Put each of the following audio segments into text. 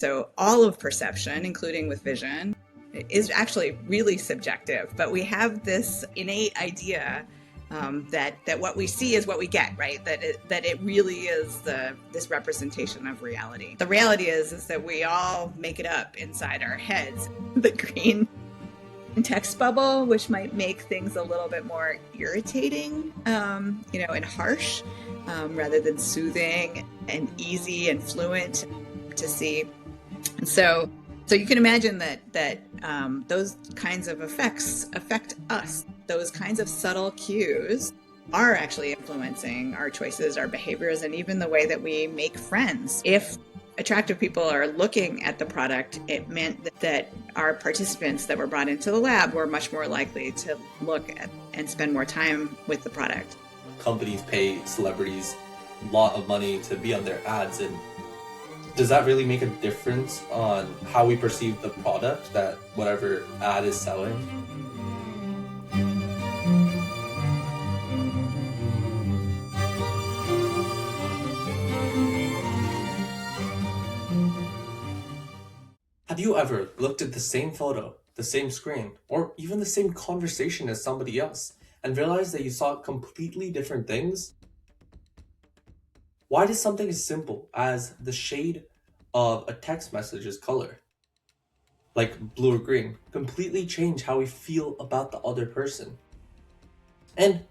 So all of perception, including with vision, is actually really subjective. But we have this innate idea that what we see is what we get, right? That it really is this representation of reality. The reality is that we all make it up inside our heads. The green text bubble, which might make things a little bit more irritating, and harsh, rather than soothing and easy and fluent to see. And so you can imagine that those kinds of effects affect us. Those kinds of subtle cues are actually influencing our choices, our behaviors, and even the way that we make friends. If attractive people are looking at the product, it meant that our participants that were brought into the lab were much more likely to look at and spend more time with the product. Companies pay celebrities a lot of money to be on their ads, and does that really make a difference on how we perceive the product that whatever ad is selling? Have you ever looked at the same photo, the same screen, or even the same conversation as somebody else and realized that you saw completely different things? Why does something as simple as the shade of a text message's color, like blue or green, completely change how we feel about the other person? And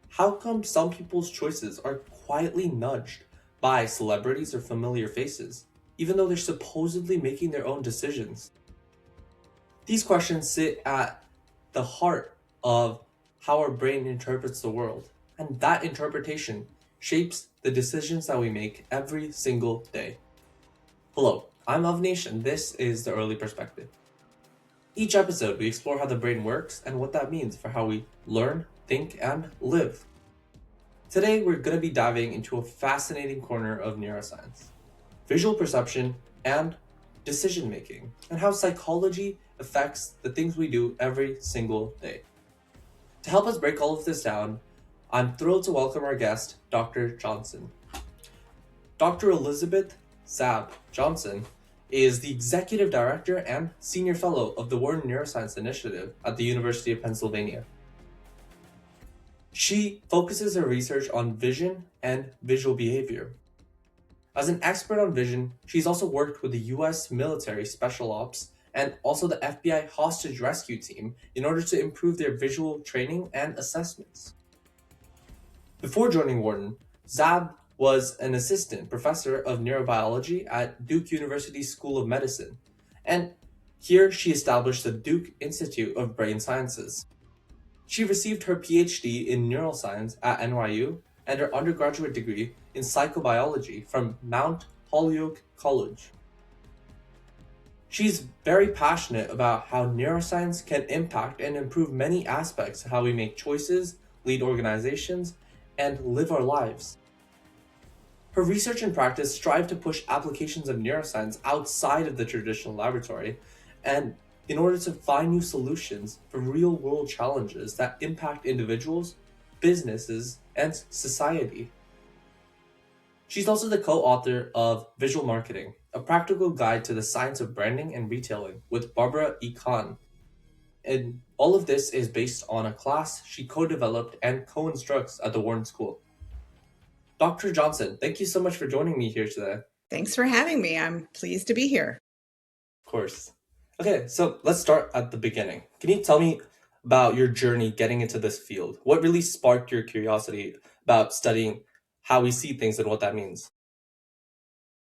how come some people's choices are quietly nudged by celebrities or familiar faces, even though they're supposedly making their own decisions? These questions sit at the heart of how our brain interprets the world, and that interpretation shapes the decisions that we make every single day. Hello, I'm Avnish, and this is The Early Perspective. Each episode, we explore how the brain works and what that means for how we learn, think, and live. Today, we're going to be diving into a fascinating corner of neuroscience: visual perception and decision-making, and how psychology affects the things we do every single day. To help us break all of this down, I'm thrilled to welcome our guest, Dr. Johnson. Dr. Elizabeth Zab Johnson is the Executive Director and Senior Fellow of the Wharton Neuroscience Initiative at the University of Pennsylvania. She focuses her research on vision and visual behavior. As an expert on vision, she's also worked with the US military special ops and also the FBI hostage rescue team in order to improve their visual training and assessments. Before joining Wharton, Zab was an assistant professor of neurobiology at Duke University School of Medicine, and here she established the Duke Institute of Brain Sciences. She received her PhD in neuroscience at NYU and her undergraduate degree in psychobiology from Mount Holyoke College. She's very passionate about how neuroscience can impact and improve many aspects of how we make choices, lead organizations, and live our lives. Her research and practice strive to push applications of neuroscience outside of the traditional laboratory, and in order to find new solutions for real-world challenges that impact individuals, businesses, and society. She's also the co-author of Visual Marketing, a practical guide to the science of branding and retailing with Barbara E. Kahn. And all of this is based on a class she co-developed and co-instructs at the Wharton School. Dr. Johnson, thank you so much for joining me here today. Thanks for having me. I'm pleased to be here. Of course. Okay, so let's start at the beginning. Can you tell me about your journey getting into this field? What really sparked your curiosity about studying how we see things and what that means?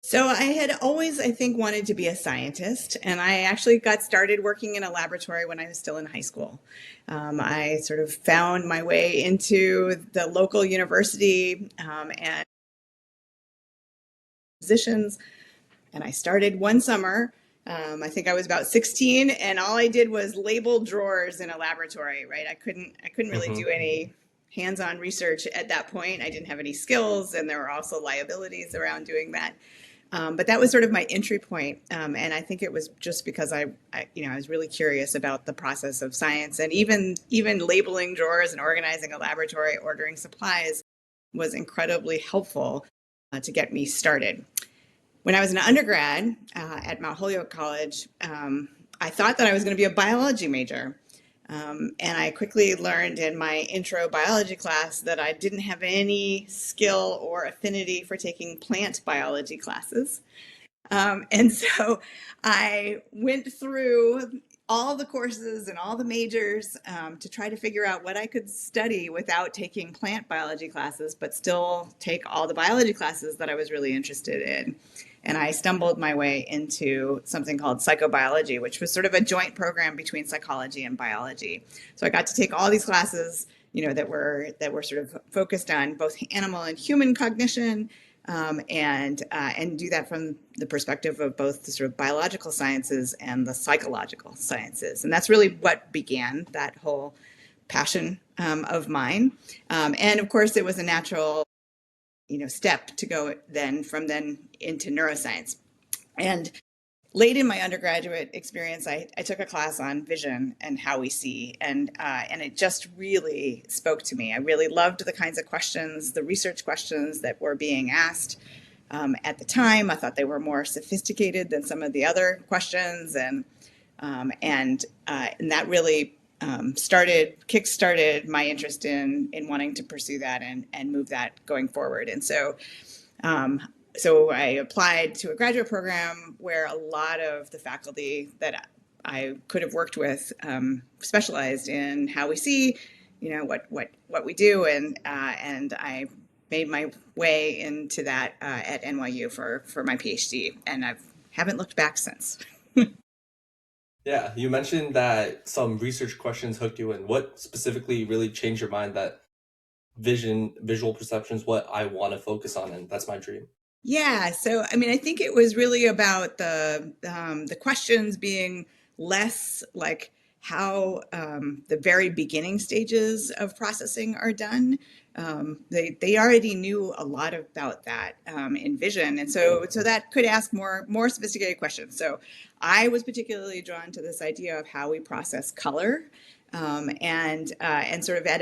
So I had always, I think, wanted to be a scientist, and I actually got started working in a laboratory when I was still in high school. I sort of found my way into the local university and positions, and I started one summer. I think I was about 16, and all I did was label drawers in a laboratory, right? I couldn't really do any hands-on research at that point. I didn't have any skills, and there were also liabilities around doing that. But that was sort of my entry point. And I think it was just because I was really curious about the process of science, and even labeling drawers and organizing a laboratory, ordering supplies was incredibly helpful to get me started. when I was an undergrad at Mount Holyoke College, I thought that I was going to be a biology major. And I quickly learned in my intro biology class that I didn't have any skill or affinity for taking plant biology classes. And so I went through all the courses and all the majors to try to figure out what I could study without taking plant biology classes, but still take all the biology classes that I was really interested in. And I stumbled my way into something called psychobiology, which was sort of a joint program between psychology and biology. So I got to take all these classes, that were sort of focused on both animal and human cognition, and do that from the perspective of both the sort of biological sciences and the psychological sciences. And that's really what began that whole passion of mine. And of course, it was a natural step to go from then into neuroscience. And late in my undergraduate experience, I took a class on vision and how we see, and it just really spoke to me. I really loved the kinds of questions, the research questions that were being asked at the time. I thought they were more sophisticated than some of the other questions, and that really kick-started my interest in wanting to pursue that and move that going forward. And so I applied to a graduate program where a lot of the faculty that I could have worked with specialized in how we see, what we do, and I made my way into that at NYU for my PhD, and I haven't looked back since. Yeah, you mentioned that some research questions hooked you in. What specifically really changed your mind that visual perception is what I want to focus on, and that's my dream? Yeah, so I think it was really about the questions being less like how the very beginning stages of processing are done. They already knew a lot about that in vision, and so that could ask more sophisticated questions. So I was particularly drawn to this idea of how we process color. And sort of at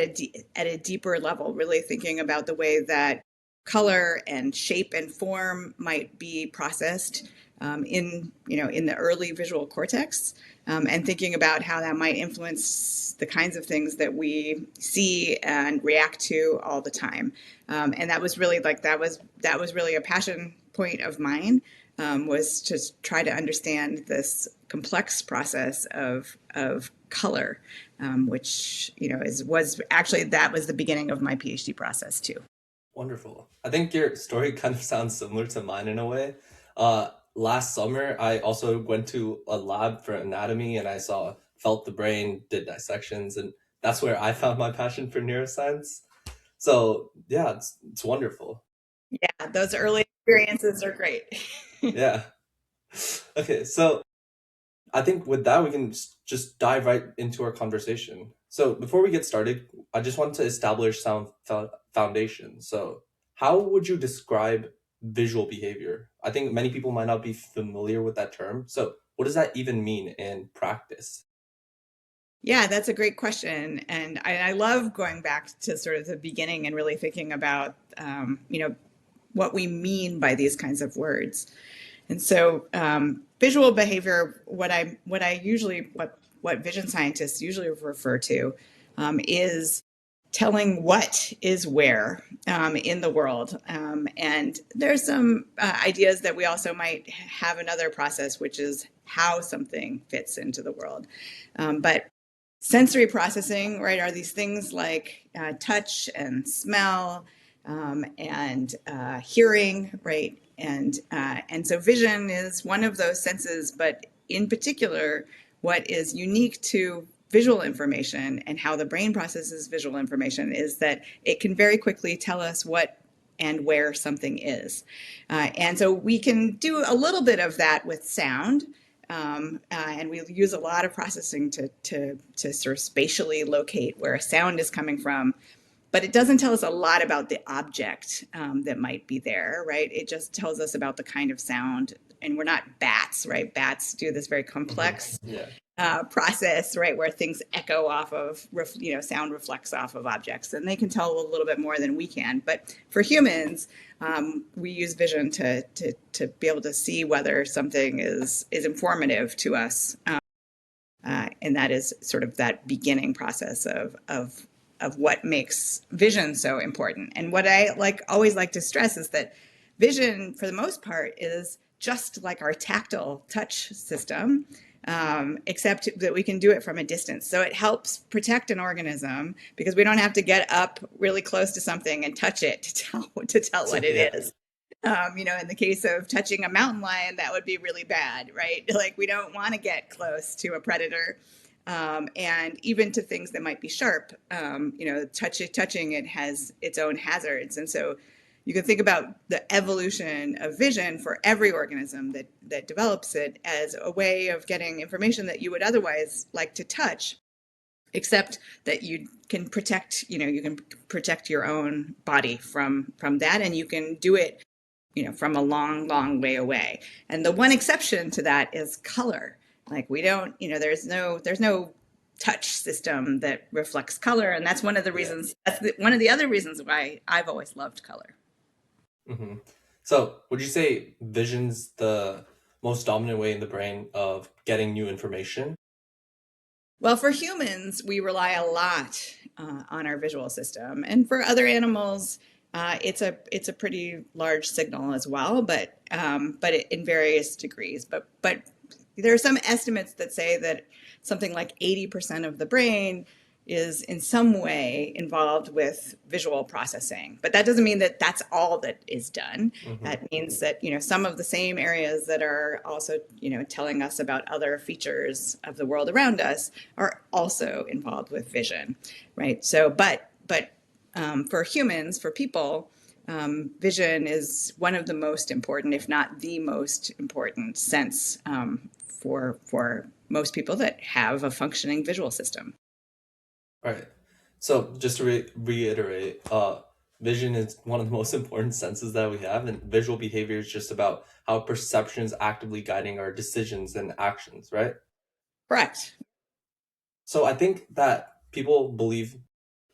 a deeper level, really thinking about the way that color and shape and form might be processed in the early visual cortex, and thinking about how that might influence the kinds of things that we see and react to all the time. And that was really really a passion point of mine, was to try to understand this complex process of color, which was actually, that was the beginning of my PhD process too. Wonderful. I think your story kind of sounds similar to mine in a way. Last summer, I also went to a lab for anatomy, and I felt the brain, did dissections, and that's where I found my passion for neuroscience. So yeah, it's wonderful. Yeah, those early experiences are great. Yeah. Okay, so I think with that, we can just dive right into our conversation. So before we get started, I just want to establish some foundation. So how would you describe visual behavior? I think many people might not be familiar with that term. So what does that even mean in practice? Yeah, that's a great question. And I love going back to sort of the beginning and really thinking about, what we mean by these kinds of words. And so visual behavior, what vision scientists usually refer to is telling what is where in the world. And there's some ideas that we also might have another process, which is how something fits into the world. But sensory processing, right, are these things like touch and smell, and hearing, right? And so vision is one of those senses, but in particular, what is unique to visual information and how the brain processes visual information is that it can very quickly tell us what and where something is. And so we can do a little bit of that with sound. And we use a lot of processing to sort of spatially locate where a sound is coming from. But it doesn't tell us a lot about the object that might be there, right? It just tells us about the kind of sound, and we're not bats, right? Bats do this very complex Yeah. process, right, where things echo off of, sound reflects off of objects, and they can tell a little bit more than we can. But for humans, we use vision to be able to see whether something is informative to us, and that is sort of that beginning process of what makes vision so important. And what I always like to stress is that vision, for the most part, is just like our tactile touch system, except that we can do it from a distance. So it helps protect an organism because we don't have to get up really close to something and touch it to tell what it is. In the case of touching a mountain lion, that would be really bad, right? Like, we don't want to get close to a predator. And even to things that might be sharp, touching it has its own hazards. And so you can think about the evolution of vision for every organism that develops it as a way of getting information that you would otherwise like to touch, except that you can protect your own body from that, and you can do it, from a long, long way away. And the one exception to that is color. Like, we don't, there's no touch system that reflects color, and that's one of the reasons. One of the other reasons why I've always loved color. Mm-hmm. So, would you say vision's the most dominant way in the brain of getting new information? Well, for humans, we rely a lot on our visual system, and for other animals, it's a pretty large signal as well, but in various degrees. But there are some estimates that say that something like 80% of the brain is in some way involved with visual processing. But that doesn't mean that that's all that is done. Mm-hmm. That means that, some of the same areas that are also, telling us about other features of the world around us are also involved with vision, right? So, but for humans, for people, vision is one of the most important, if not the most important sense for most people that have a functioning visual system. Right. So just to reiterate, vision is one of the most important senses that we have, and visual behavior is just about how perception is actively guiding our decisions and actions, right? Correct. So I think that people believe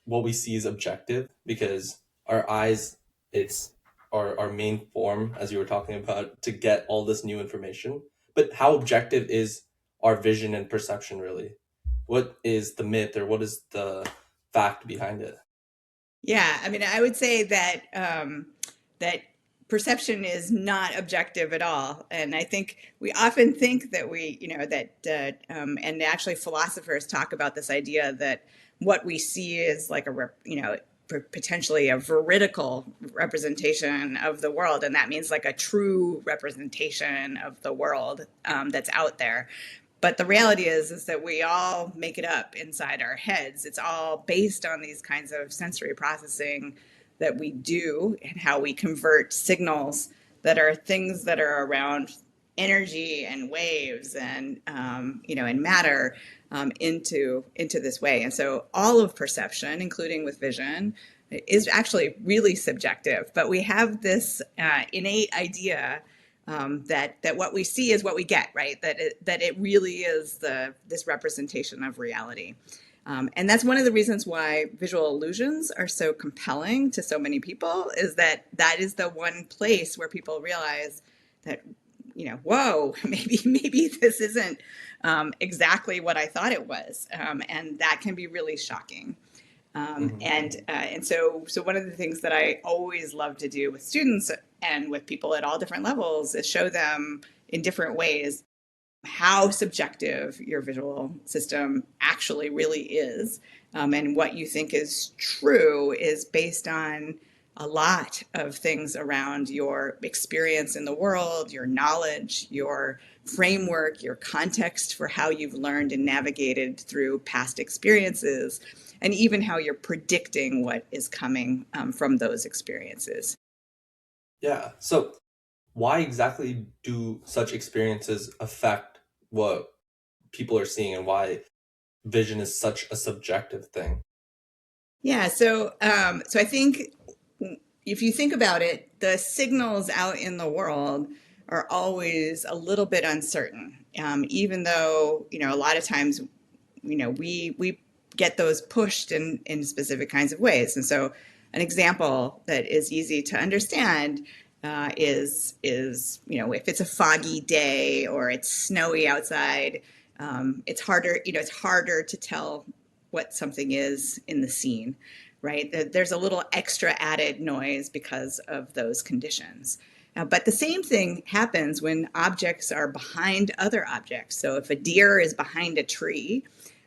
what we see is objective because our eyes, it's our main form, as you were talking about, to get all this new information. But how objective is our vision and perception really? What is the myth or what is the fact behind it? Yeah, I mean, I would say that that perception is not objective at all, and I think we often think that and actually philosophers talk about this idea that what we see is like potentially a veridical representation of the world, and that means like a true representation of the world that's out there. But the reality is that we all make it up inside our heads. It's all based on these kinds of sensory processing that we do and how we convert signals that are things that are around energy and waves and and matter into this way. And so all of perception, including with vision, is actually really subjective. But we have this innate idea that what we see is what we get, right? That it really is this representation of reality. And that's one of the reasons why visual illusions are so compelling to so many people, is that is the one place where people realize that, whoa, maybe this isn't exactly what I thought it was. And that can be really shocking. And so one of the things that I always love to do with students and with people at all different levels is show them in different ways how subjective your visual system actually really is. And what you think is true is based on a lot of things around your experience in the world, your knowledge, your framework, your context for how you've learned and navigated through past experiences, and even how you're predicting what is coming from those experiences. Yeah. So why exactly do such experiences affect what people are seeing and why vision is such a subjective thing? Yeah. So I think if you think about it, the signals out in the world are always a little bit uncertain, even though, a lot of times, we get those pushed in specific kinds of ways. And so an example that is easy to understand is if it's a foggy day or it's snowy outside, it's harder to tell what something is in the scene, right? There's a little extra added noise because of those conditions. But the same thing happens when objects are behind other objects. So if a deer is behind a tree,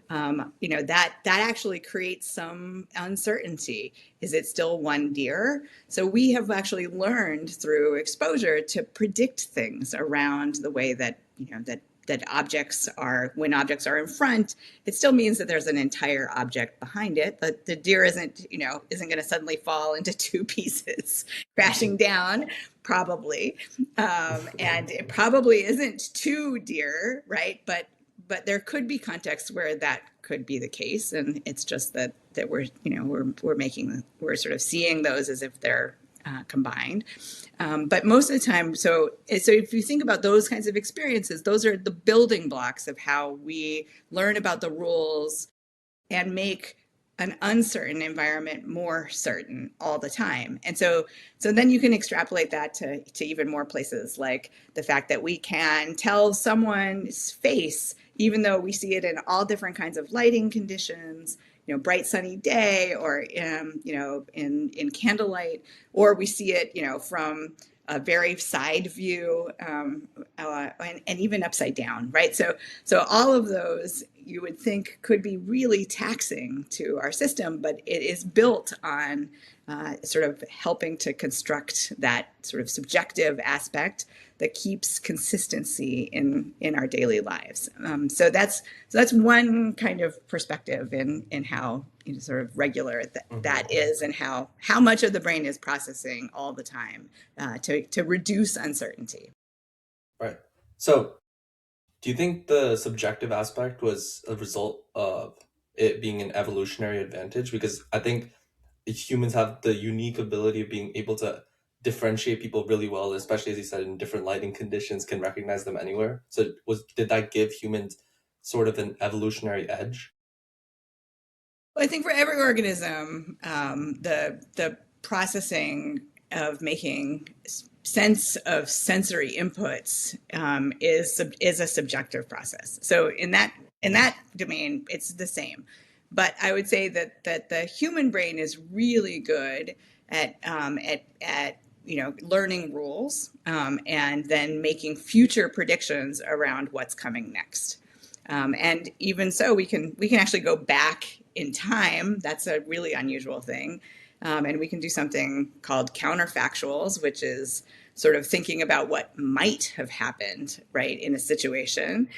that actually creates some uncertainty. Is it still one deer? So we have actually learned through exposure to predict things around the way that that objects are, when objects are in front, it still means that there's an entire object behind it. But the deer isn't going to suddenly fall into two pieces, crashing down, probably, and it probably isn't two deer, right? But there could be contexts where that could be the case, and it's just that we're sort of seeing those as if they're combined. But most of the time, so if you think about those kinds of experiences, those are the building blocks of how we learn about the rules and make an uncertain environment more certain all the time. And so then you can extrapolate that to even more places, like the fact that we can tell someone's face even though we see it in all different kinds of lighting conditions, bright sunny day, or in candlelight, or we see it from a very side view, and even upside down, right? So all of those you would think could be really taxing to our system, but it is built on sort of helping to construct that sort of subjective aspect that keeps consistency in our daily lives. So that's one kind of perspective in how sort of regular that is, and how much of the brain is processing all the time to reduce uncertainty. Right. So, do you think the subjective aspect was a result of it being an evolutionary advantage? Because I think humans have the unique ability of being able to differentiate people really well, especially as you said, in different lighting conditions, can recognize them anywhere. So did that give humans sort of an evolutionary edge? Well, I think for every organism, the processing of making sense of sensory inputs is a subjective process. So in that domain, it's the same. But I would say that the human brain is really good at learning rules, and then making future predictions around what's coming next. And even so, we can actually go back in time. That's a really unusual thing. And we can do something called counterfactuals, which is sort of thinking about what might have happened, right, in a situation,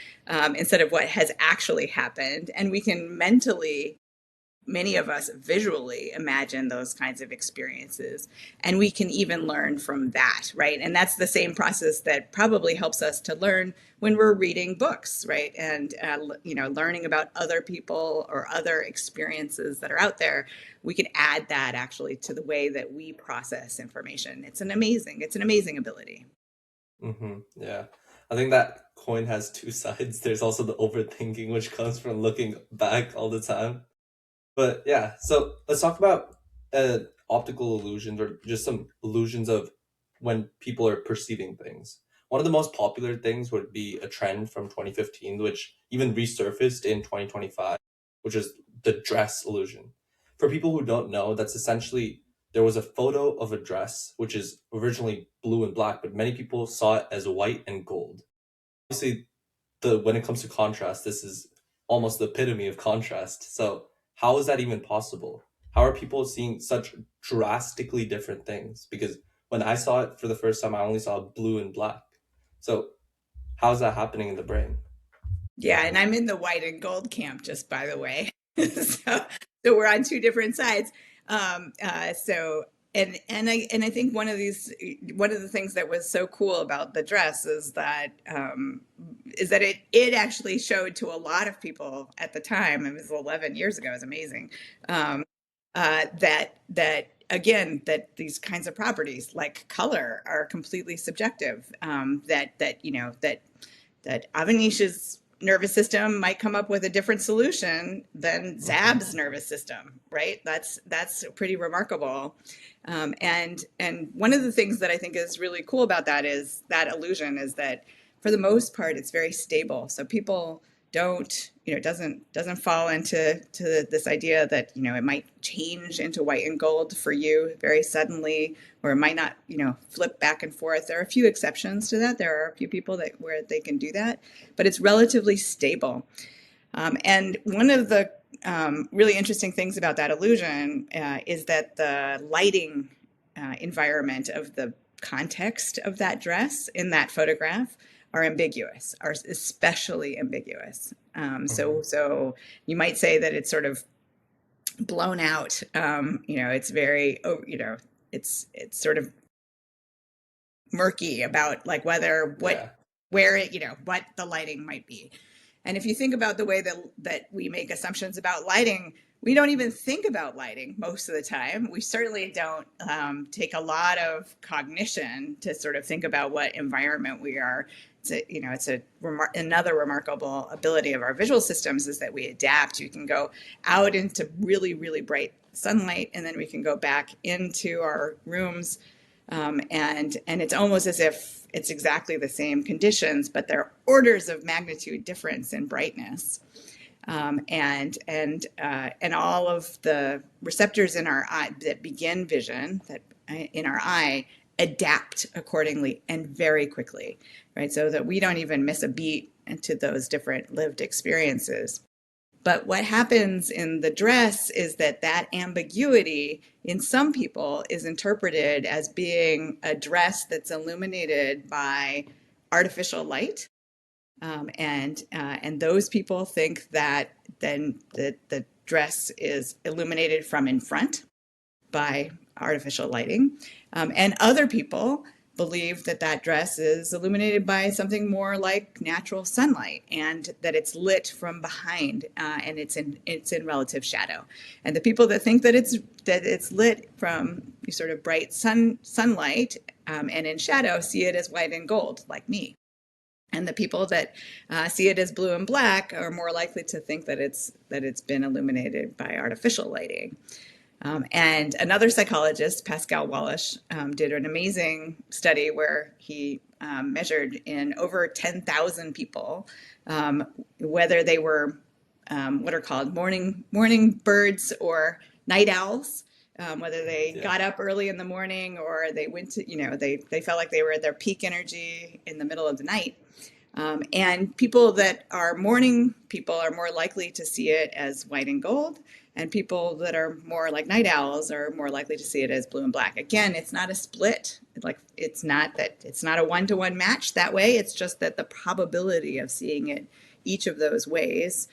instead of what has actually happened. And we can mentally, many of us visually imagine those kinds of experiences, and we can even learn from that, right? And that's the same process that probably helps us to learn when we're reading books, right? And learning about other people or other experiences that are out there. We can add that actually to the way that we process information. It's an amazing ability. Yeah. I think that coin has two sides. There's also the overthinking, which comes from looking back all the time. But yeah, so let's talk about optical illusions, or just some illusions of when people are perceiving things. One of the most popular things would be a trend from 2015, which even resurfaced in 2025, which is the dress illusion. For people who don't know, that's essentially there was a photo of a dress which is originally blue and black, but many people saw it as white and gold. Obviously, when it comes to contrast, this is almost the epitome of contrast. So how is that even possible? How are people seeing such drastically different things? Because when I saw it for the first time, I only saw blue and black. So how is that happening in the brain? Yeah, and I'm in the white and gold camp, just by the way. So we're on two different sides. So and I think one of the things that was so cool about the dress is that it actually showed to a lot of people at the time. It was 11 years ago. It was amazing. That again, that these kinds of properties like color are completely subjective. That Avanish's nervous system might come up with a different solution than Zab's nervous system, right? That's pretty remarkable. And one of the things that I think is really cool about that is that illusion is that for the most part it's very stable. So people don't, doesn't fall into this idea that, it might change into white and gold for you very suddenly, or it might not, flip back and forth. There are a few exceptions to that. There are a few people where they can do that, but it's relatively stable. And one of the really interesting things about that illusion is that the lighting environment of the context of that dress in that photograph are ambiguous, are especially ambiguous. So you might say that it's sort of blown out. It's very, it's sort of murky about like where what the lighting might be. And if you think about the way that we make assumptions about lighting, we don't even think about lighting most of the time. We certainly don't take a lot of cognition to sort of think about what environment we are. Another remarkable ability of our visual systems is that we adapt. You can go out into really, really bright sunlight, and then we can go back into our rooms, and it's almost as if it's exactly the same conditions, but there are orders of magnitude difference in brightness. And all of the receptors in our eye that begin vision in our eye adapt accordingly and very quickly, right? So that we don't even miss a beat into those different lived experiences. But what happens in the dress is that ambiguity in some people is interpreted as being a dress that's illuminated by artificial light. And those people think that then the dress is illuminated from in front by artificial lighting. And other people believe that dress is illuminated by something more like natural sunlight, and that it's lit from behind, and it's in relative shadow. And the people that think that it's lit from sort of bright sunlight and in shadow see it as white and gold, like me. And the people that see it as blue and black are more likely to think that it's been illuminated by artificial lighting. And another psychologist, Pascal Wallish, did an amazing study where he measured in over 10,000 people whether they were what are called morning birds or night owls. Whether they got up early in the morning or they went to, they felt like they were at their peak energy in the middle of the night. And people that are morning people are more likely to see it as white and gold, and people that are more like night owls are more likely to see it as blue and black. Again, it's not a split. It's not a one-to-one match that way. It's just that the probability of seeing it each of those ways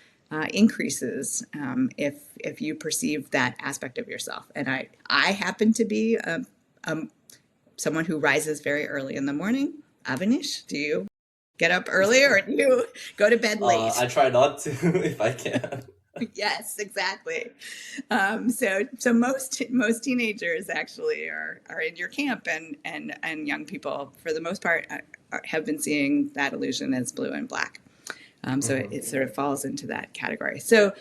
increases if you perceive that aspect of yourself. And I happen to be someone who rises very early in the morning. Avanish, do you get up early or do you go to bed late? I try not to if I can. Yes, exactly. So most teenagers actually are in your camp, and young people for the most part have been seeing that illusion as blue and black. So it sort of falls into that category. So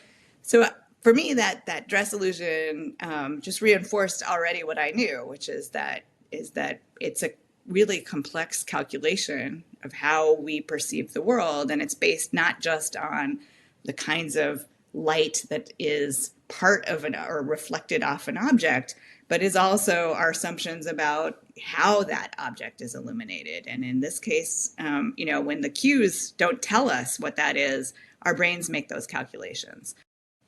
for me, that dress illusion just reinforced already what I knew, which is that it's a really complex calculation of how we perceive the world, and it's based not just on the kinds of light that is part of or reflected off an object, but is also our assumptions about how that object is illuminated. And in this case, when the cues don't tell us what that is, our brains make those calculations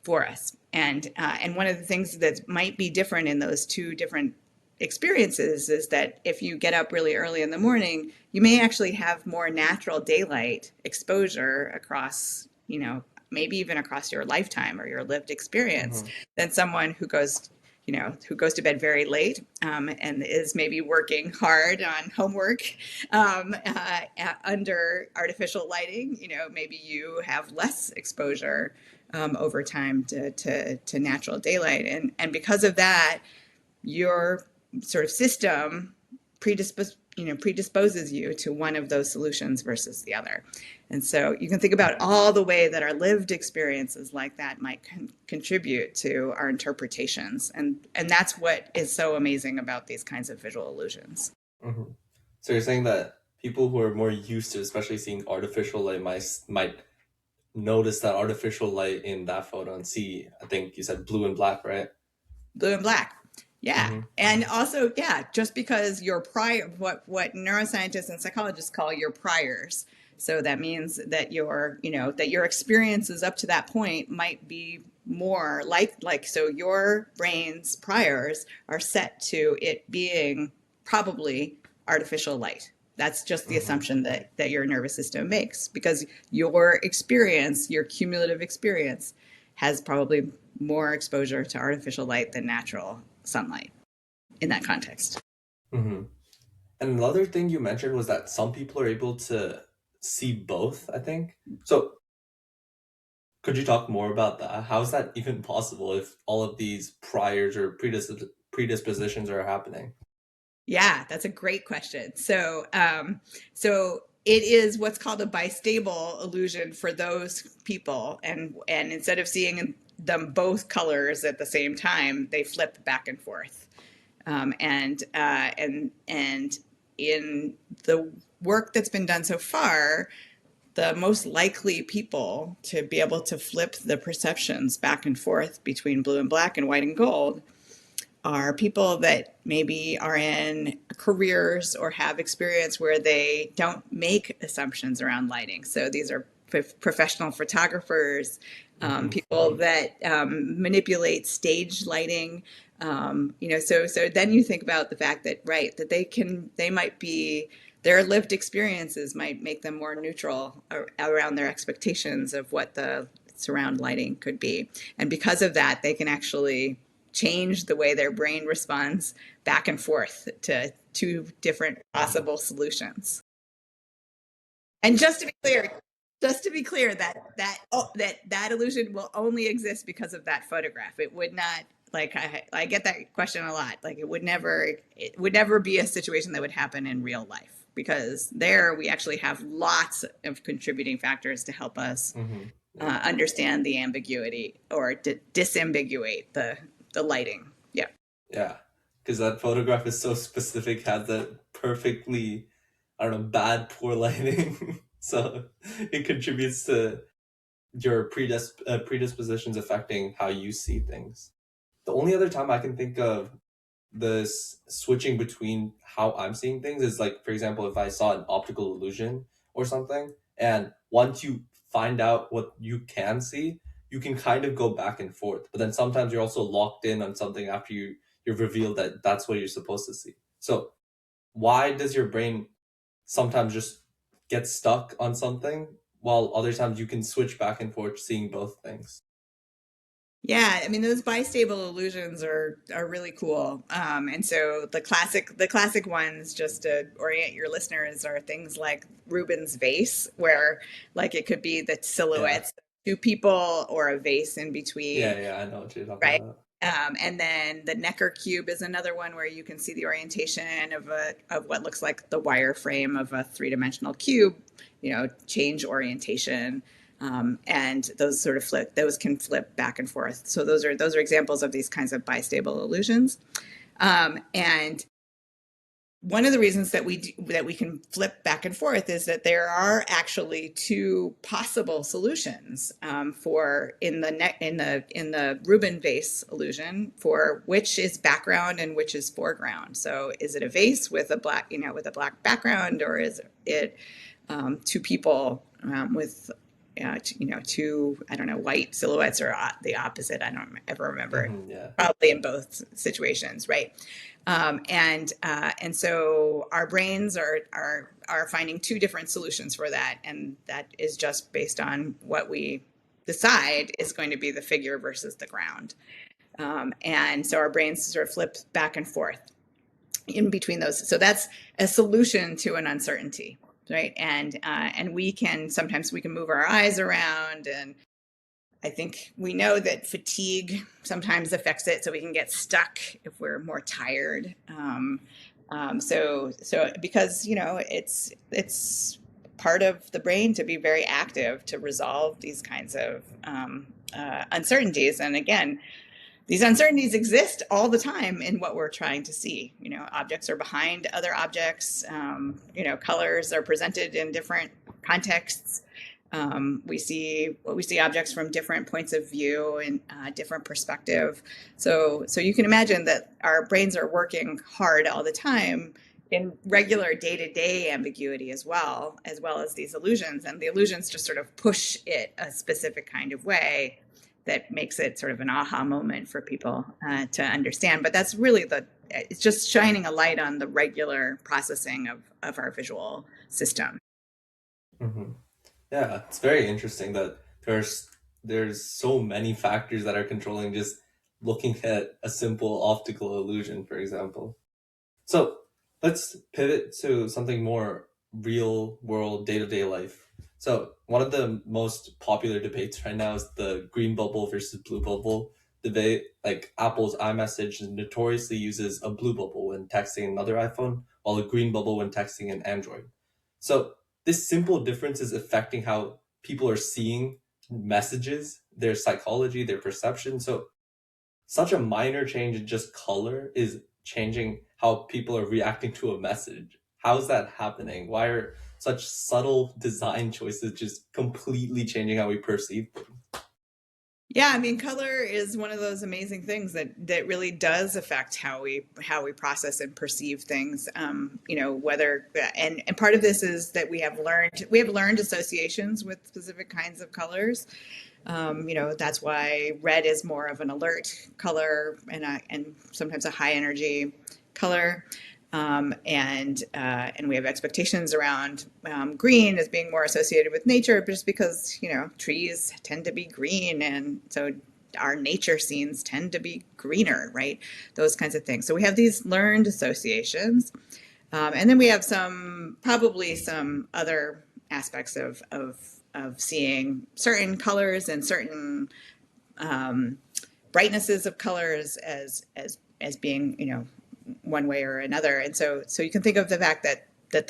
for us. And one of the things that might be different in those two different experiences is that if you get up really early in the morning, you may actually have more natural daylight exposure across, maybe even across your lifetime or your lived experience than someone who goes to bed very late and is maybe working hard on homework under artificial lighting. Maybe you have less exposure over time to natural daylight. And because of that, your sort of system predisposes you to one of those solutions versus the other. And so you can think about all the way that our lived experiences like that might contribute to our interpretations. And that's what is so amazing about these kinds of visual illusions. Mm-hmm. So you're saying that people who are more used to, especially seeing artificial light, might notice that artificial light in that photo and see, I think you said blue and black, right? Blue and black. Yeah. Mm-hmm. And also, yeah, just because your what neuroscientists and psychologists call your priors. So that means that that your experiences up to that point might be more so your brain's priors are set to it being probably artificial light. That's just the assumption that your nervous system makes, because your experience, your cumulative experience, has probably more exposure to artificial light than natural sunlight in that context. Mm-hmm. And another thing you mentioned was that some people are able to see both, I think. So could you talk more about that? How is that even possible if all of these priors or predispositions are happening? Yeah, that's a great question. So it is what's called a bistable illusion for those people, and instead of seeing them both colors at the same time, they flip back and forth. And in the work that's been done so far, the most likely people to be able to flip the perceptions back and forth between blue and black and white and gold are people that maybe are in careers or have experience where they don't make assumptions around lighting. So these are professional photographers, people that manipulate stage lighting. So then you think about the fact that, right, that they might be, their lived experiences might make them more neutral around their expectations of what the surround lighting could be. And because of that, they can actually change the way their brain responds back and forth to two different possible solutions. And just to be clear that illusion will only exist because of that photograph. It would not, like, I get that question a lot. Like, it would never be a situation that would happen in real life, because there we actually have lots of contributing factors to help us understand the ambiguity or disambiguate the lighting. Yeah. Yeah, because that photograph is so specific, has that perfectly, I don't know, bad, poor lighting. So it contributes to your predispositions affecting how you see things. The only other time I can think of this switching between how I'm seeing things is, like, for example, if I saw an optical illusion or something, and once you find out what you can see, you can kind of go back and forth. But then sometimes you're also locked in on something after you've revealed that that's what you're supposed to see. So why does your brain sometimes just get stuck on something while other times you can switch back and forth seeing both things? Yeah, I mean, those bistable illusions are really cool. And so the classic ones, just to orient your listeners, are things like Rubens' vase, where, like, it could be the silhouettes of two people or a vase in between. Yeah, I know what you're talking Right. about. And then the Necker cube is another one where you can see the orientation of what looks like the wireframe of a three-dimensional cube, change orientation. And those can flip back and forth. So those are examples of these kinds of bistable illusions. And one of the reasons that we can flip back and forth is that there are actually two possible solutions for in the Rubin vase illusion for which is background and which is foreground. So is it a vase with a black background, or is it two people with two, I don't know, white silhouettes, or the opposite? I don't ever remember. Probably in both situations, right? And so our brains are finding two different solutions for that, and that is just based on what we decide is going to be the figure versus the ground. And so our brains sort of flip back and forth in between those. So that's a solution to an uncertainty, right? And we can sometimes move our eyes around, and I think we know that fatigue sometimes affects it, so we can get stuck if we're more tired. So because it's part of the brain to be very active to resolve these kinds of uncertainties. And again, these uncertainties exist all the time in what we're trying to see. Objects are behind other objects. Colors are presented in different contexts. We see objects from different points of view and different perspective. So you can imagine that our brains are working hard all the time in regular day-to-day ambiguity as well as these illusions. And the illusions just sort of push it a specific kind of way that makes it sort of an aha moment for people to understand. But that's really it's just shining a light on the regular processing of our visual system. Mm-hmm. Yeah, it's very interesting that there's so many factors that are controlling just looking at a simple optical illusion, for example. So let's pivot to something more real world, day-to-day life. So one of the most popular debates right now is the green bubble versus blue bubble debate. Like Apple's iMessage notoriously uses a blue bubble when texting another iPhone, while a green bubble when texting an Android. So this simple difference is affecting how people are seeing messages, their psychology, their perception. So such a minor change in just color is changing how people are reacting to a message. How is that happening? Why are such subtle design choices just completely changing how we perceive things? Yeah, I mean, color is one of those amazing things that really does affect how we process and perceive things. Whether and part of this is that we have learned associations with specific kinds of colors. That's why red is more of an alert color and sometimes a high energy color. And we have expectations around green as being more associated with nature, just because trees tend to be green, and so our nature scenes tend to be greener, right? Those kinds of things. So we have these learned associations, and then we have probably some other aspects of seeing certain colors and certain brightnesses of colors as being one way or another. And so you can think of the fact that that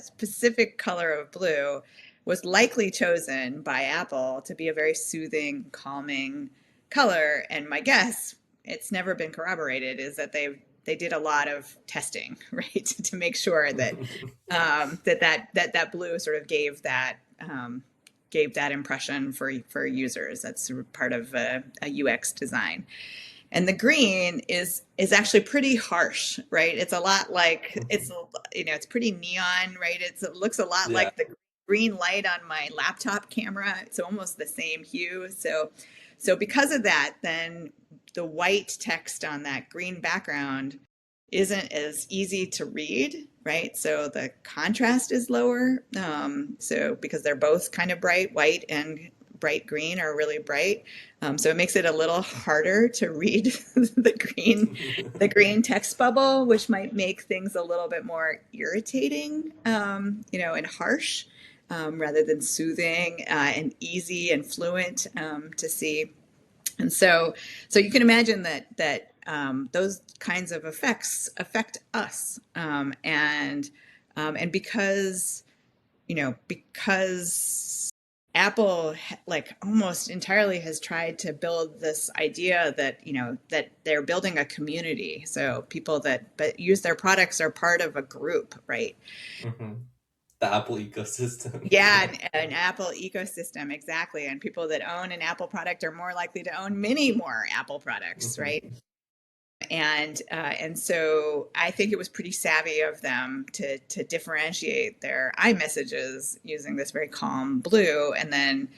specific color of blue was likely chosen by Apple to be a very soothing, calming color. And my guess, it's never been corroborated, is that they did a lot of testing, right, to make sure that that blue sort of gave that impression for users. That's part of a UX design. And the green is actually pretty harsh, right? It's a lot like it's pretty neon, right? It looks a lot like the green light on my laptop camera. It's almost the same hue. So because of that, then the white text on that green background isn't as easy to read, right? So the contrast is lower. So because they're both kind of bright, white and bright green are really bright. So it makes it a little harder to read the green text bubble, which might make things a little bit more irritating, and harsh, rather than soothing and easy and fluent to see. And so you can imagine that those kinds of effects affect us, and because Apple like almost entirely has tried to build this idea that that they're building a community. So people that use their products are part of a group, right? Mm-hmm. The Apple ecosystem. Yeah, an Apple ecosystem, exactly. And people that own an Apple product are more likely to own many more Apple products, right? And so I think it was pretty savvy of them to differentiate their iMessages using this very calm blue. And then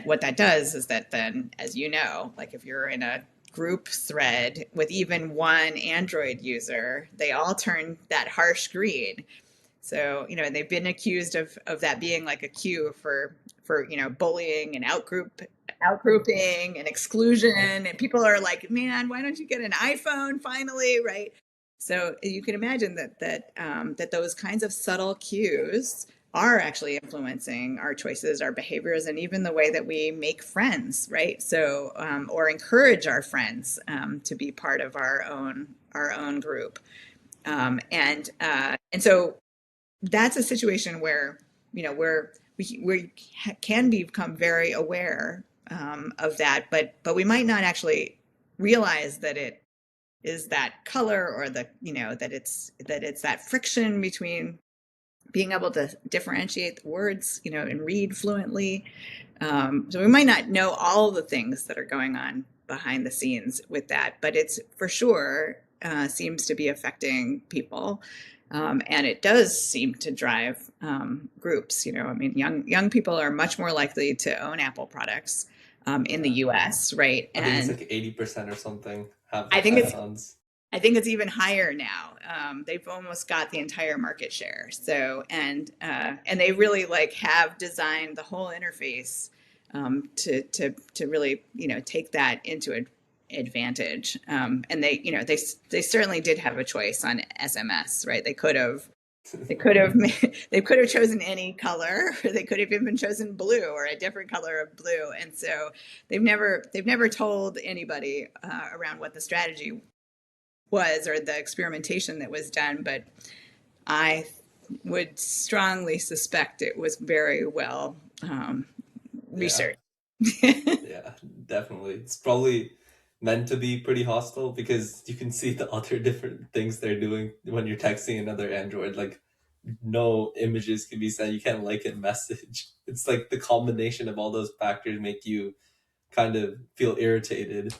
what that does is that then, as you know, like if you're in a group thread with even one Android user, they all turn that harsh green. So, they've been accused of that being like a cue for bullying and outgrouping and exclusion. And people are like, man, why don't you get an iPhone finally, right? So you can imagine that those kinds of subtle cues are actually influencing our choices, our behaviors, and even the way that we make friends, right? So, or encourage our friends to be part of our own group, and so that's a situation where we can become very aware of that, but we might not actually realize that it is that color, or that it's that friction between being able to differentiate the words, and read fluently. So we might not know all the things that are going on behind the scenes with that, but it's for sure seems to be affecting people. And it does seem to drive groups. I mean, young people are much more likely to own Apple products in the Yeah. U.S., right? I think it's And like 80% or something have I like think it's iPhones. I think it's even higher now. They've almost got the entire market share. So and they really like have designed the whole interface to really take that into advantage. And they certainly did have a choice on SMS, right? They could have chosen any color, or they could have even chosen blue or a different color of blue. And so they've never told anybody around what the strategy was, or the experimentation that was done, but I would strongly suspect it was very well Yeah. researched. Yeah, definitely. It's probably meant to be pretty hostile because you can see the other different things they're doing when you're texting another Android. Like, no images can be sent. You can't like a message. It's like the combination of all those factors make you kind of feel irritated.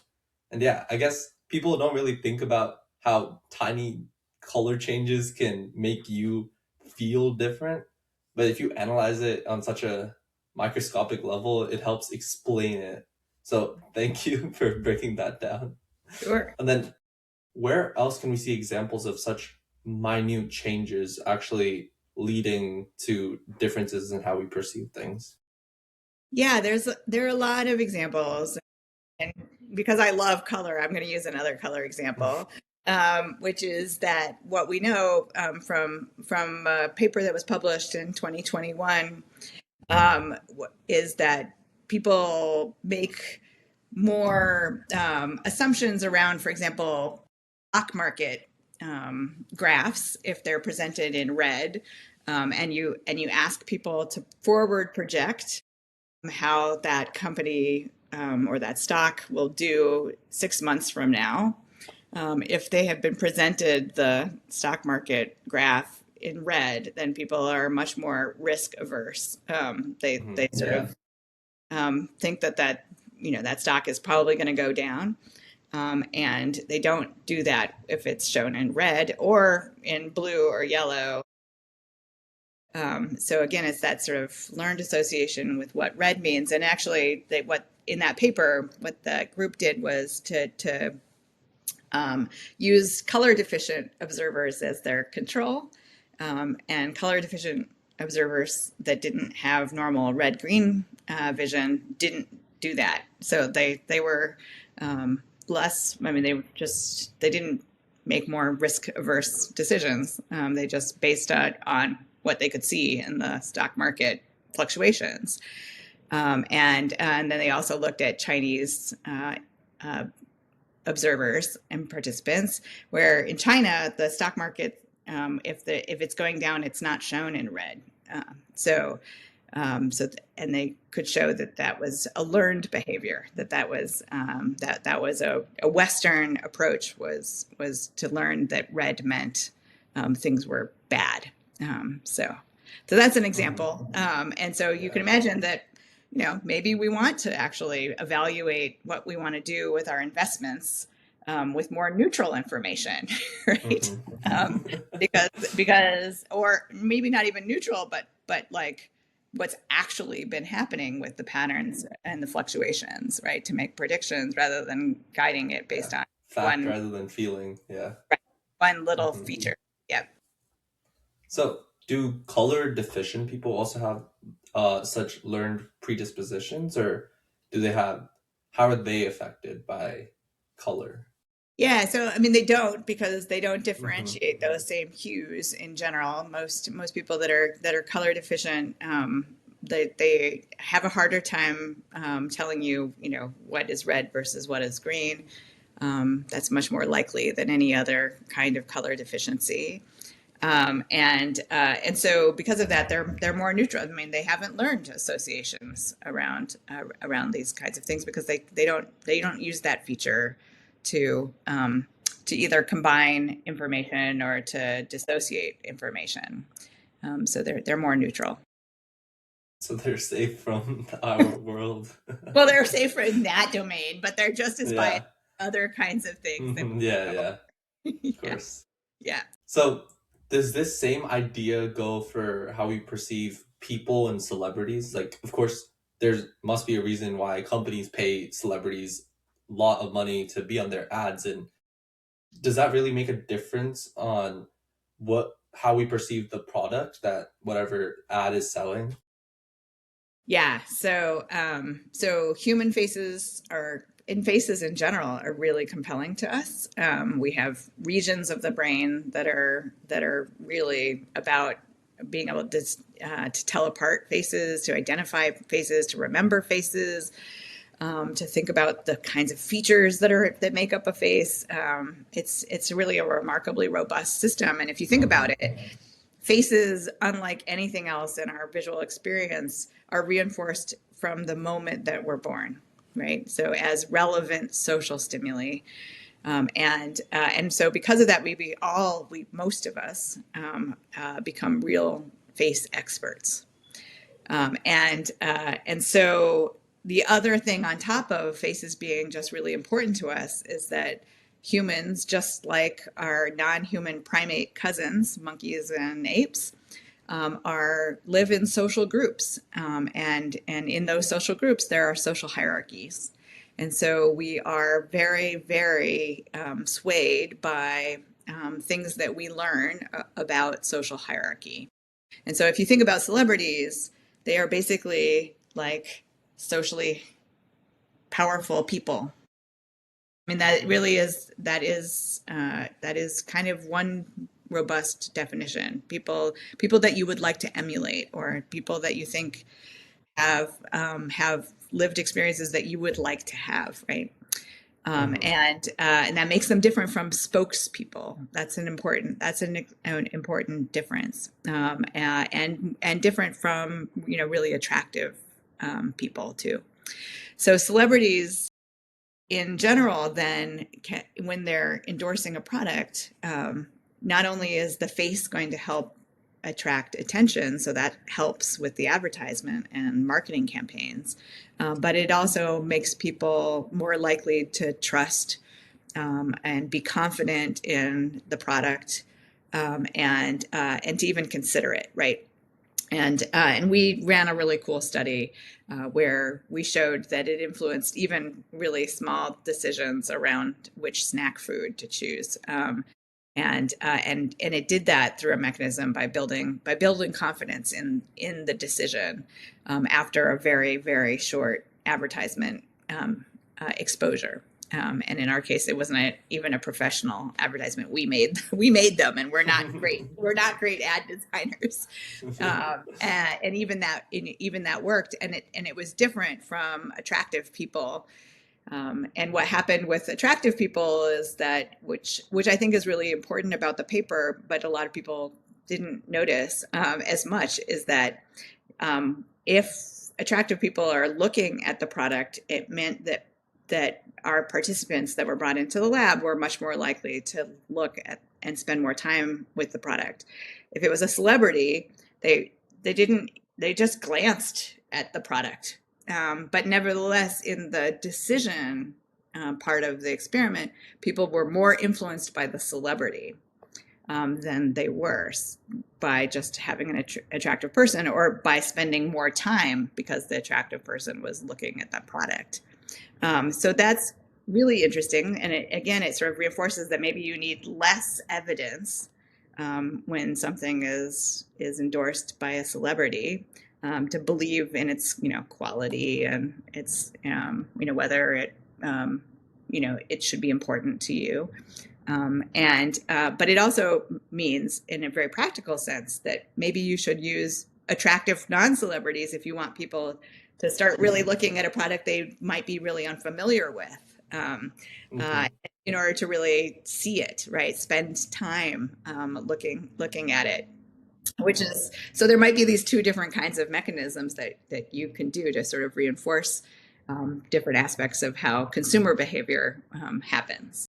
And yeah, I guess people don't really think about how tiny color changes can make you feel different. But if you analyze it on such a microscopic level, it helps explain it. So thank you for breaking that down. Sure. And then where else can we see examples of such minute changes actually leading to differences in how we perceive things? Yeah, there are a lot of examples, and because I love color, I'm going to use another color example, which is that what we know from a paper that was published in 2021 is that people make more assumptions around, for example, stock market graphs if they're presented in red, and you ask people to forward project how that company or that stock will do 6 months from now. If they have been presented the stock market graph in red, then people are much more risk averse. They sort Yeah. of think that stock is probably going to go down, and they don't do that if it's shown in red or in blue or yellow. So again, it's that sort of learned association with what red means. And actually, what in that paper, what the group did was to use color deficient observers as their control, and color deficient observers that didn't have normal red green vision didn't do that. So they were less. I mean, they didn't make more risk averse decisions. They just based it on what they could see in the stock market fluctuations. And then they also looked at Chinese uh, observers and participants, where in China the stock market, if it's going down, it's not shown in red. So and they could show that that was a learned behavior, that was a Western approach, was to learn that red meant things were bad. So that's an example. And so you Yeah. can imagine that maybe we want to actually evaluate what we want to do with our investments with more neutral information, right? Because or maybe not even neutral, but like what's actually been happening with the patterns and the fluctuations, right? To make predictions rather than guiding it Yeah. based on Fact one rather than feeling. Yeah. one little hmm feature. Yep. So, do color deficient people also have such learned predispositions, or do they have? How are they affected by color? Yeah, so I mean they don't, because they don't Hmm. differentiate those same hues in general. Most people that are color deficient, they have a harder time telling you, what is red versus what is green. That's much more likely than any other kind of color deficiency. And so because of that, they're more neutral. I mean, they haven't learned associations around these kinds of things, because they don't use that feature to to either combine information or to dissociate information. So they're more neutral. So they're safe from our world. Well, they're safer in that domain, but they're just as biased Yeah. in other kinds of things that Hmm. we Yeah, know. yeah, of Yeah, course. yeah. So does this same idea go for how we perceive people and celebrities? Like, of course, there must be a reason why companies pay celebrities a lot of money to be on their ads, and does that really make a difference on how we perceive the product that whatever ad is selling? Yeah, so human faces are in faces in general are really compelling to us. We have regions of the brain that are really about being able to tell apart faces, to identify faces, to remember faces, to think about the kinds of features that make up a face. It's really a remarkably robust system, and if you think about Mm-hmm. it, faces, unlike anything else in our visual experience, are reinforced from the moment that we're born, right? So as relevant social stimuli, and so because of that, we most of us become real face experts, and so the other thing on top of faces being just really important to us is that humans, just like our non-human primate cousins, monkeys and apes, are live in social groups, and in those social groups there are social hierarchies, and so we are very, very swayed by things that we learn about social hierarchy. And so if you think about celebrities, they are basically like socially powerful people. I mean, that is kind of one robust definition. People that you would like to emulate, or people that you think have lived experiences that you would like to have, right? Mm-hmm. And that makes them different from spokespeople. That's an important difference, and different from really attractive people too. So celebrities in general, then, when they're endorsing a product, not only is the face going to help attract attention, so that helps with the advertisement and marketing campaigns, but it also makes people more likely to trust and be confident in the product, and to even consider it, right? And we ran a really cool study where we showed that it influenced even really small decisions around which snack food to choose. And it did that through a mechanism by building confidence in the decision after a very, very short advertisement exposure. And in our case, it wasn't even a professional advertisement. We made them, and we're not great. We're not great ad designers, and even that worked, and it was different from attractive people. And what happened with attractive people is that, which I think is really important about the paper, but a lot of people didn't notice as much, is that if attractive people are looking at the product, it meant that our participants that were brought into the lab were much more likely to look at and spend more time with the product. If it was a celebrity, they didn't they just glanced at the product, but nevertheless, in the decision part of the experiment, people were more influenced by the celebrity than they were by just having an attractive person, or by spending more time because the attractive person was looking at that product. So that's really interesting. And again, it sort of reinforces that maybe you need less evidence when something is endorsed by a celebrity, to believe in its quality, and its whether it it should be important to you. But it also means, in a very practical sense, that maybe you should use attractive non-celebrities if you want people to start really looking at a product they might be really unfamiliar with, uh, Hmm. in order to really see it, right? Spend time looking at it. Which is, so there might be these two different kinds of mechanisms that you can do to sort of reinforce different aspects of how consumer behavior happens.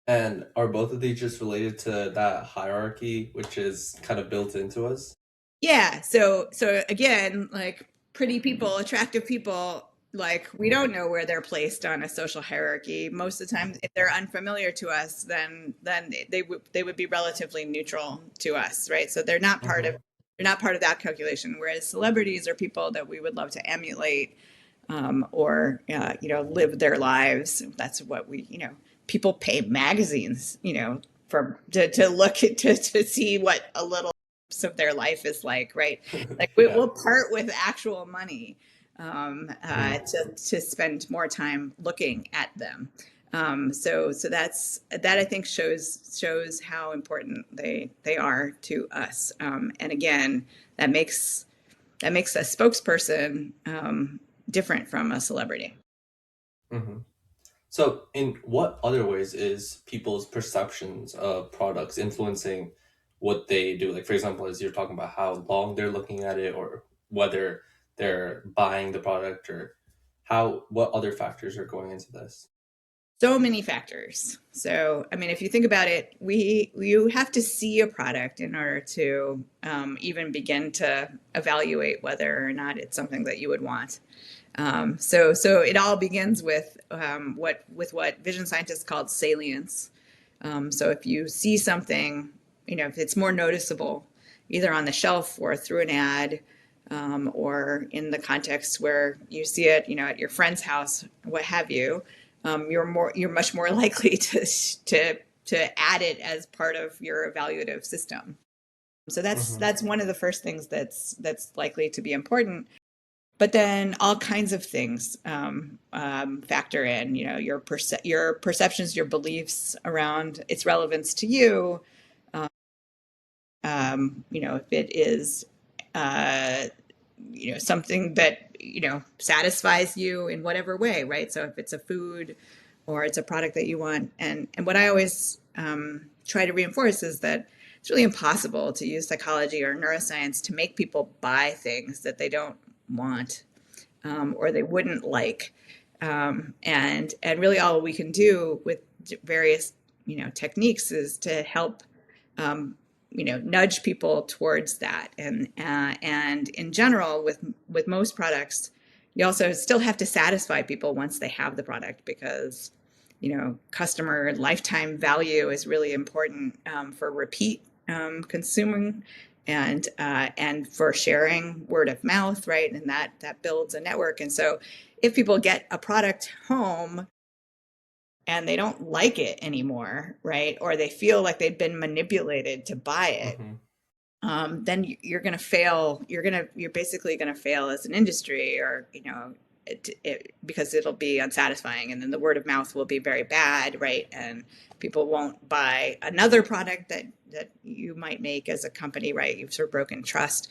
And are both of these just related to that hierarchy, which is kind of built into us? Yeah. So again, like pretty people, attractive people, like we don't know where they're placed on a social hierarchy. Most of the time, if they're unfamiliar to us, then they would be relatively neutral to us, right? So Hmm. they're not part of that calculation. Whereas celebrities are people that we would love to emulate, or live their lives. That's what people pay magazines, for to look at to see what a little of their life is like, right? Like Yeah. we'll part with actual money, Hmm. to spend more time looking at them. So that I think shows how important they are to us. And again, that makes that makes a spokesperson different from a celebrity. Hmm. So, in what other ways is people's perceptions of products influencing what they do? Like, for example, as you're talking about how long they're looking at it, or whether they're buying the product, or what other factors are going into this? So many factors. So, I mean, if you think about it, you have to see a product in order to even begin to evaluate whether or not it's something that you would want. So it all begins with what vision scientists called salience. So if you see something, if it's more noticeable, either on the shelf or through an ad, or in the context where you see it, at your friend's house, what have you, you're much more likely to add it as part of your evaluative system. So Hmm. that's one of the first things that's likely to be important. But then all kinds of things factor in. Your perceptions, your beliefs around its relevance to you. If it is uh, something that satisfies you in whatever way, right? So if it's a food or it's a product that you want, and what I always try to reinforce is that it's really impossible to use psychology or neuroscience to make people buy things that they don't want, or they wouldn't like. And really all we can do with various techniques is to help nudge people towards that. And in general, with most products, you also still have to satisfy people once they have the product, because customer lifetime value is really important, for repeat consuming, and for sharing word of mouth, right? And that builds a network. And so if people get a product home and they don't like it anymore, right, or they feel like they've been manipulated to buy it, Hmm. then you're going to fail. You're basically going to fail as an industry, or because it'll be unsatisfying, and then the word of mouth will be very bad, right? And people won't buy another product that you might make as a company, right? You've sort of broken trust.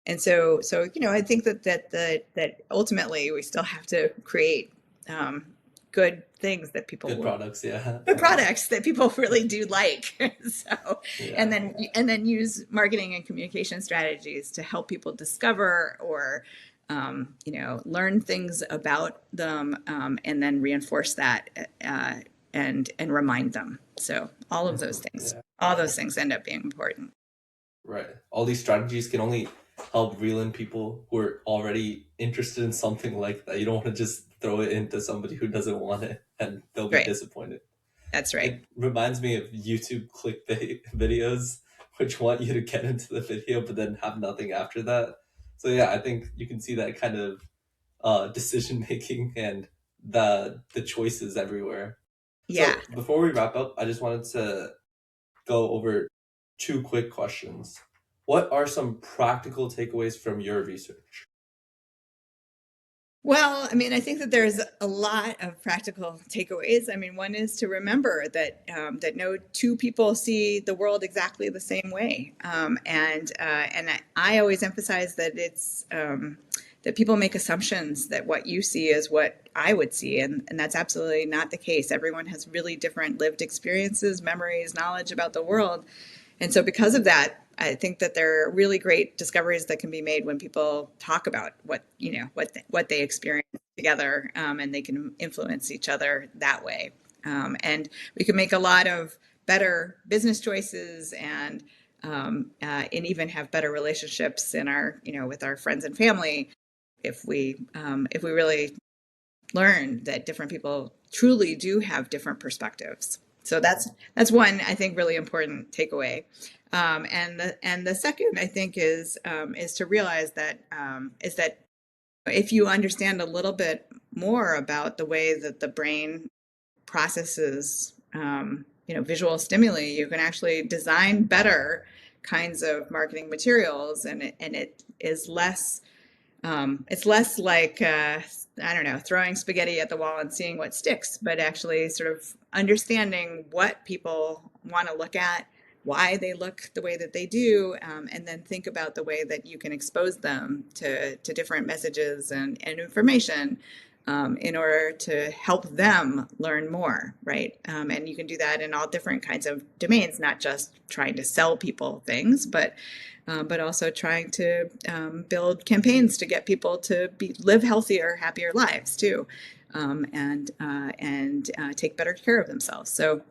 And so I think that ultimately we still have to create um, good things that people Good will products, yeah. good products that people really do like. So, and Yeah. then use marketing and communication strategies to help people discover, or learn things about them, and then reinforce that, and remind them. So Hmm. Yeah. all those things end up being important. Right. All these strategies can only help reel in people who are already interested in something like that. You don't want to just throw it into somebody who doesn't want it and they'll be Right. disappointed. That's right. It reminds me of YouTube clickbait videos, which want you to get into the video but then have nothing after that. So yeah, I think you can see that kind of decision making and the choices everywhere. Yeah. So before we wrap up, I just wanted to go over two quick questions. What are some practical takeaways from your research? Well, I mean, I think that there's a lot of practical takeaways. I mean, one is to remember that that no two people see the world exactly the same way, and I always emphasize that it's that people make assumptions that what you see is what I would see, and that's absolutely not the case. Everyone has really different lived experiences, memories, knowledge about the world, and so because of that, I think that there are really great discoveries that can be made when people talk about what they experience together, and they can influence each other that way. And we can make a lot of better business choices and even have better relationships in our with our friends and family if we really learn that different people truly do have different perspectives. So that's one I think really important takeaway. And the second I think is to realize that if you understand a little bit more about the way that the brain processes visual stimuli, you can actually design better kinds of marketing materials, and it is less it's less like I don't know, throwing spaghetti at the wall and seeing what sticks, but actually sort of understanding what people want to look at, why they look the way that they do, and then think about the way that you can expose them to different messages and information in order to help them learn more, right? And you can do that in all different kinds of domains, not just trying to sell people things, but also trying to build campaigns to get people to live healthier, happier lives too, and take better care of themselves. So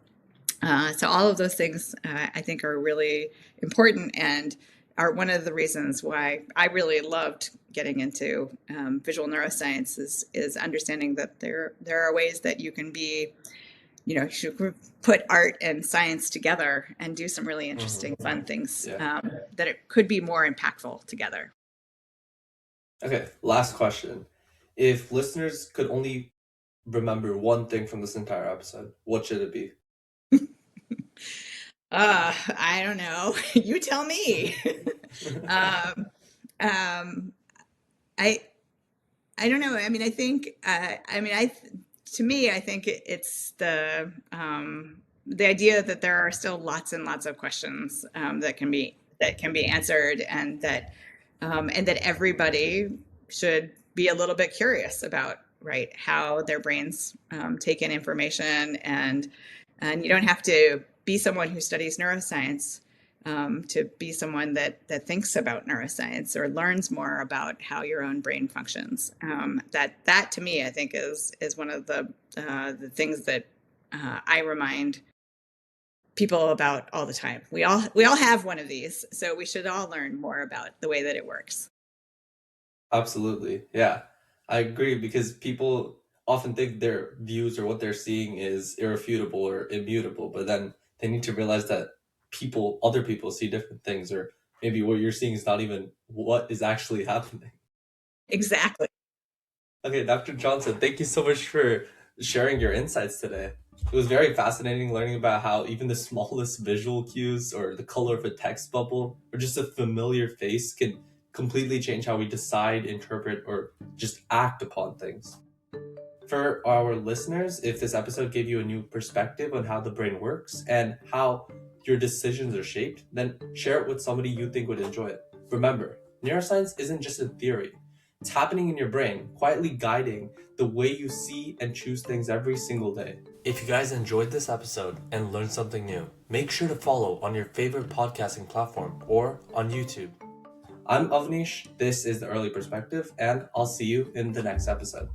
all of those things I think are really important and are one of the reasons why I really loved getting into visual neuroscience is understanding that there are ways that you can be, put art and science together and do some really interesting, fun things that it could be more impactful together. Okay, last question. If listeners could only remember one thing from this entire episode, what should it be? I don't know. You tell me. um, um, I I don't know. I mean, I think. To me, I think it's the idea that there are still lots and lots of questions that can be answered, and that everybody should be a little bit curious about, right, how their brains take in information, and you don't have to be someone who studies neuroscience to be someone that thinks about neuroscience or learns more about how your own brain functions. That to me, I think, is one of the things that I remind people about all the time. We all have one of these, so we should all learn more about the way that it works. Absolutely. Yeah. I agree because people often think their views or what they're seeing is irrefutable or immutable, but then they need to realize that other people see different things, or maybe what you're seeing is not even what is actually happening. Exactly. Okay, Dr. Johnson, thank you so much for sharing your insights today. It was very fascinating learning about how even the smallest visual cues or the color of a text bubble or just a familiar face can completely change how we decide, interpret, or just act upon things. For our listeners, if this episode gave you a new perspective on how the brain works and how your decisions are shaped, then share it with somebody you think would enjoy it. Remember, neuroscience isn't just a theory. It's happening in your brain, quietly guiding the way you see and choose things every single day. If you guys enjoyed this episode and learned something new, make sure to follow on your favorite podcasting platform or on YouTube. I'm Avnish, this is The Early Perspective, and I'll see you in the next episode.